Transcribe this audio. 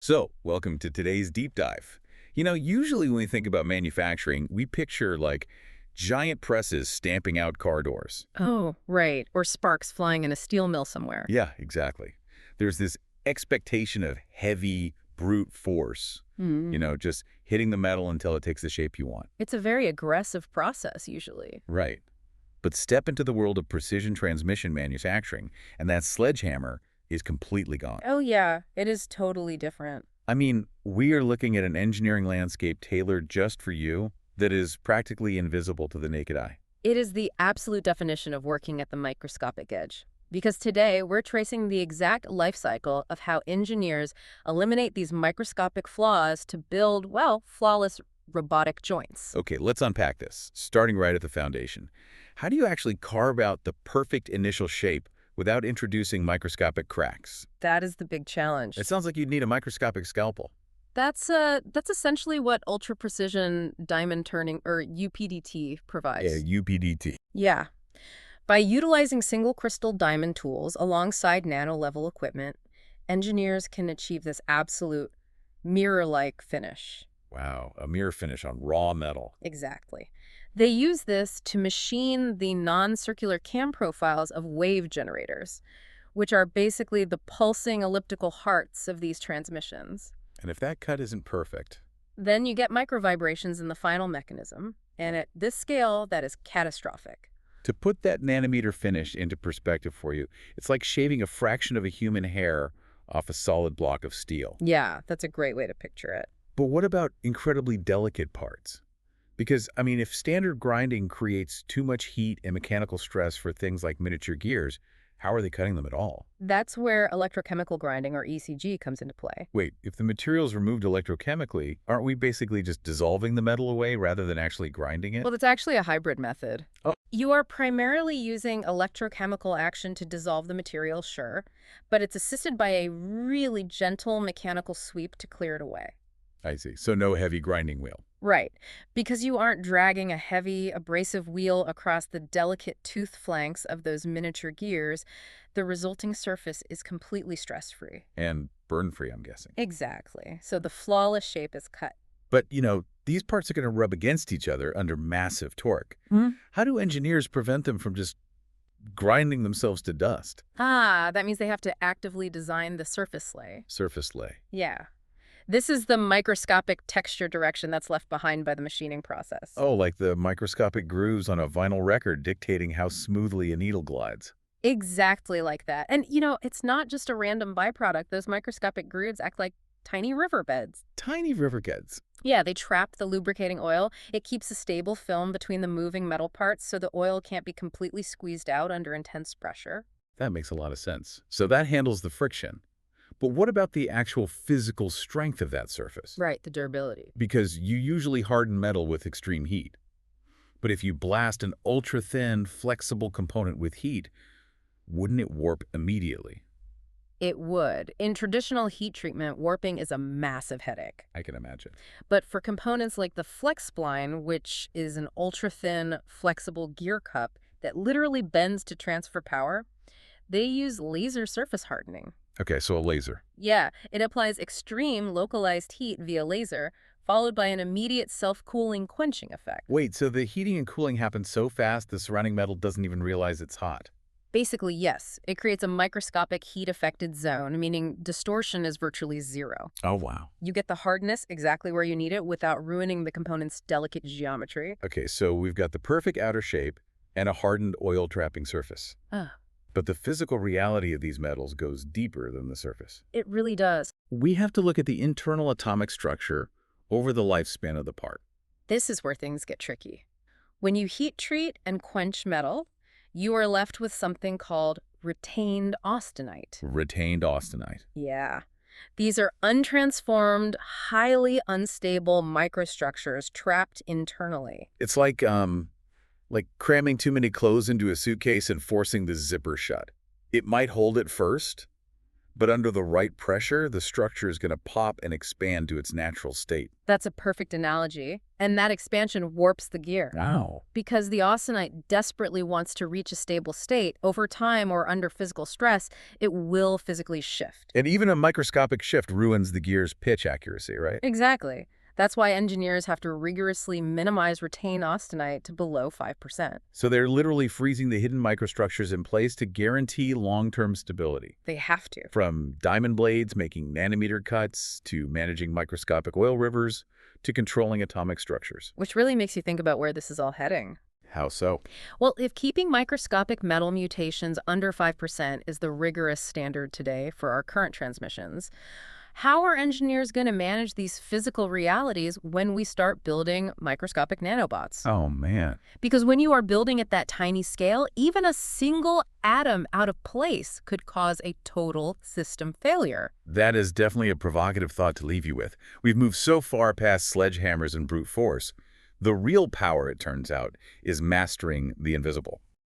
So, welcome to today's deep dive. Usually when we think about manufacturing, we picture like giant presses stamping out car doors. Oh, right. Or sparks flying in a steel mill somewhere. Yeah, exactly. There's this expectation of heavy, brute force, Hmm. just hitting the metal until it takes the shape you want. It's a very aggressive process, usually. Right. But step into the world of precision transmission manufacturing, and that sledgehammer is completely gone. Oh, yeah. It is totally different. I mean, we are looking at an engineering landscape tailored just for you that is practically invisible to the naked eye. It is the absolute definition of working at the microscopic edge. Because today, we're tracing the exact life cycle of how engineers eliminate these microscopic flaws to build, well, flawless robotic joints. Okay, let's unpack this, starting right at the foundation. How do you actually carve out the perfect initial shape without introducing microscopic cracks? That is the big challenge. It sounds like you'd need a microscopic scalpel. That's essentially what ultra-precision diamond turning, or UPDT, Yeah, provides. UPDT. Yeah. By utilizing single crystal diamond tools alongside nano-level equipment, engineers can achieve this absolute mirror-like finish. Wow, a mirror finish on raw metal. Exactly. They use this to machine the non-circular cam profiles of wave generators, which are basically the pulsing elliptical hearts of these transmissions. And if that cut isn't perfect, Then you get microvibrations in the final mechanism, and at this scale, that is catastrophic. to put that nanometer finish into perspective for you, it's like shaving a fraction of a human hair off a solid block of steel. Yeah, that's a great way to picture it. But what about incredibly delicate parts? Because, I mean, if standard grinding creates too much heat and mechanical stress for things like miniature gears, how are they cutting them at all? That's where electrochemical grinding, or ECG, comes into play. Wait, if the material's removed electrochemically, aren't we basically just dissolving the metal away rather than actually grinding it? Well, it's actually a hybrid method. Oh. You are primarily using electrochemical action to dissolve the material, sure, but it's assisted by a really gentle mechanical sweep to clear it away. I see. So no heavy grinding wheel. Right, because you aren't dragging a heavy, abrasive wheel across the delicate tooth flanks of those miniature gears, the resulting surface is completely stress-free. And burn-free, I'm guessing. Exactly. So the flawless shape is cut. But, these parts are going to rub against each other under massive torque. How do engineers prevent them from just grinding themselves to dust? That means they have to actively design the surface lay. Surface lay. Yeah. This is the microscopic texture direction that's left behind by the machining process. Oh, like the microscopic grooves on a vinyl record dictating how smoothly a needle glides. Exactly like that. And, it's not just a random byproduct. Those microscopic grooves act like tiny riverbeds. Tiny riverbeds. Yeah, they trap the lubricating oil. It keeps a stable film between the moving metal parts so the oil can't be completely squeezed out under intense pressure. That makes a lot of sense. So that handles the friction. But what about the actual physical strength of that surface? Right, the durability. Because you usually harden metal with extreme heat. But if you blast an ultra-thin, flexible component with heat, wouldn't it warp immediately? It would. In traditional heat treatment, warping is a massive headache. I can imagine. But for components like the flex spline, which is an ultra-thin, flexible gear cup that literally bends to transfer power, they use laser surface hardening. Okay, so a laser. Yeah, it applies extreme localized heat via laser, followed by an immediate self-cooling quenching effect. Wait, so the heating and cooling happens so fast the surrounding metal doesn't even realize it's hot? Basically, yes. It creates a microscopic heat-affected zone, meaning distortion is virtually zero. Oh, wow. You get the hardness exactly where you need it without ruining the component's delicate geometry. Okay, so we've got the perfect outer shape and a hardened oil-trapping surface. Ah, But the physical reality of these metals goes deeper than the surface. it really does. We have to look at the internal atomic structure over the lifespan of the part. This is where things get tricky. When you heat treat and quench metal, you are left with something called retained austenite. Retained austenite. Yeah. These are untransformed, highly unstable microstructures trapped internally. It's like cramming too many clothes into a suitcase and forcing the zipper shut. It might hold it first, But under the right pressure, the structure is going to pop and expand to its natural state. That's a perfect analogy. And that expansion warps the gear. Wow. Because the austenite desperately wants to reach a stable state, over time or under physical stress, it will physically shift. And even a microscopic shift ruins the gear's pitch accuracy, right? Exactly. That's why engineers have to rigorously minimize retained austenite to below 5%. So they're literally freezing the hidden microstructures in place to guarantee long-term stability. They have to. From diamond blades making nanometer cuts, to managing microscopic oil rivers, to controlling atomic structures. Which really makes you think about where this is all heading. How so? Well, if keeping microscopic metal mutations under 5% is the rigorous standard today for our current transmissions, how are engineers going to manage these physical realities when we start building microscopic nanobots? Oh, man. Because when you are building at that tiny scale, even a single atom out of place could cause a total system failure. That is definitely a provocative thought to leave you with. We've moved so far past sledgehammers and brute force. The real power, it turns out, is mastering the invisible.